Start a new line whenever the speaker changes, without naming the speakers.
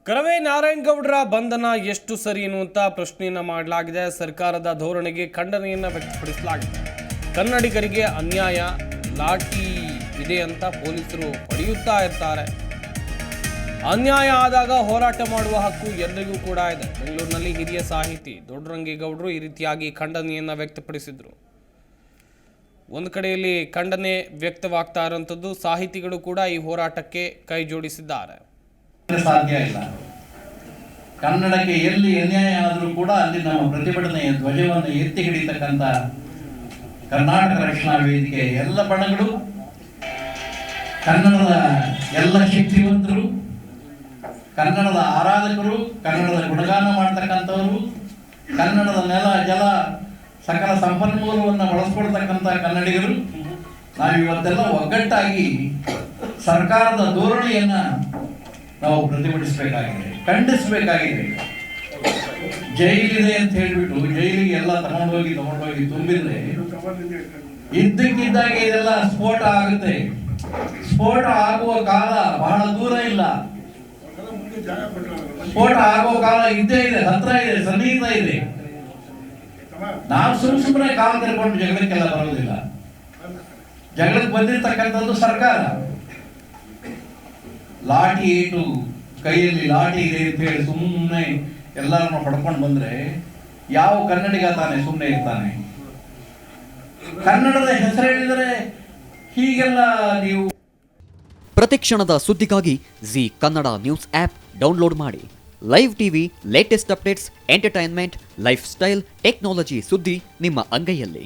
ಕರವೇ ನಾರಾಯಣಗೌಡರ ಬಂಧನ ಎಷ್ಟು ಸರಿ ಎನ್ನುವಂತ ಪ್ರಶ್ನೆಯನ್ನು ಮಾಡಲಾಗಿದೆ. ಸರ್ಕಾರದ ಧೋರಣೆಗೆ ಖಂಡನೆಯನ್ನು ವ್ಯಕ್ತಪಡಿಸಲಾಗಿದೆ. ಕನ್ನಡಿಗರಿಗೆ ಅನ್ಯಾಯ ಲಾಠಿ ಇದೆ ಅಂತ ಪೊಲೀಸರು ಹೊಡೆಯುತ್ತಾ ಇರ್ತಾರೆ. ಅನ್ಯಾಯ ಆದಾಗ ಹೋರಾಟ ಮಾಡುವ ಹಕ್ಕು ಎಲ್ಲರಿಗೂ ಕೂಡ ಇದೆ. ಬೆಂಗಳೂರಿನಲ್ಲಿ ಹಿರಿಯ ಸಾಹಿತಿ ದೊಡ್ಡರಂಗೇಗೌಡರು ಈ ರೀತಿಯಾಗಿ ಖಂಡನೆಯನ್ನು ವ್ಯಕ್ತಪಡಿಸಿದರು. ಒಂದು ಕಡೆಯಲ್ಲಿ ಖಂಡನೆ ವ್ಯಕ್ತವಾಗ್ತಾ ಇರುವಂಥದ್ದು, ಸಾಹಿತಿಗಳು ಕೂಡ ಈ ಹೋರಾಟಕ್ಕೆ ಕೈ ಜೋಡಿಸಿದ್ದಾರೆ.
ಸಾಧ್ಯ ಇಲ್ಲ. ಕನ್ನಡಕ್ಕೆ ಎಲ್ಲಿ ಅನ್ಯಾಯ ಆದರೂ ಕೂಡ ಅಲ್ಲಿ ನಮ್ಮ ಪ್ರತಿಭಟನೆಯ ಧ್ವಜವನ್ನು ಎತ್ತಿ ಹಿಡಿತಕ್ಕಂಥ ಕರ್ನಾಟಕ ರಕ್ಷಣಾ ವೇದಿಕೆ ಎಲ್ಲ ಬಣಗಳು, ಕನ್ನಡದ ಎಲ್ಲ ಶಕ್ತಿವಂತರು, ಕನ್ನಡದ ಆರಾಧಕರು, ಕನ್ನಡದ ಗುಣಗಾನ ಮಾಡ್ತಕ್ಕಂಥವರು, ಕನ್ನಡದ ನೆಲ ಜಲ ಸಕಲ ಸಂಪನ್ಮೂಲವನ್ನು ಬಳಸ್ಕೊಳ್ತಕ್ಕಂಥ ಕನ್ನಡಿಗರು, ನಾವಿವತ್ತೆಲ್ಲ ಒಗ್ಗಟ್ಟಾಗಿ ಸರ್ಕಾರದ ಧೋರಣೆಯನ್ನ ನಾವು ಪ್ರತಿಭಟಿಸಬೇಕಾಗಿದೆ, ಖಂಡಿಸಬೇಕಾಗಿದೆ. ಜೈಲಿದೆ ಅಂತ ಹೇಳಿಬಿಟ್ಟು ಜೈಲಿಗೆ ಎಲ್ಲ ತಗೊಂಡೋಗಿ ತುಂಬಿದ್ರೆ ಇದ್ದಕ್ಕಿದ್ದಾಗೆ ಇದೆಲ್ಲ ಸ್ಫೋಟ ಆಗುತ್ತೆ. ಸ್ಫೋಟ ಆಗುವ ಕಾಲ ಬಹಳ ದೂರ ಇಲ್ಲ. ಸ್ಫೋಟ ಆಗುವ ಕಾಲ ಇದ್ದೇ ಇದೆ, ಹತ್ರ ಇದೆ, ಸನ್ನಿಹಿತ ಇದೆ. ನಾವು ಸುಮ್ಮನೆ ಕಾಲ ತೆರೆಕೊಂಡು ಜಗಳಕ್ಕೆಲ್ಲ ಬರೋದಿಲ್ಲ. ಜಗಳಕ್ಕೆ ಬಂದಿರ್ತಕ್ಕಂಥದ್ದು ಸರ್ಕಾರ. ಲಾಠಿ ಏಟು, ಕೈಯಲ್ಲಿ ಲಾಠಿ ಇದೆ ಅಂತ ಹೇಳಿ ಸುಮ್ಮನೆ ಎಲ್ಲರನ್ನು ಹೊಡ್ಕೊಂಡು ಬಂದ್ರೆ ಯಾವ ಕನ್ನಡಿಗ ತಾನೆ ಸುಮ್ಮನೆ ಇರ್ತಾನೆ? ಕನ್ನಡದ ಹೆಸರು ಹೇಳಿದರೆ ಹೀಗೆಲ್ಲ ನೀವು.
ಪ್ರತಿಕ್ಷಣದ ಸುದ್ದಿಗಾಗಿ Zee Kannada news app download ಮಾಡಿ. Live TV, latest updates, entertainment, lifestyle, technology ಸುದ್ದಿ ನಿಮ್ಮ ಅಂಗೈಯಲ್ಲಿ.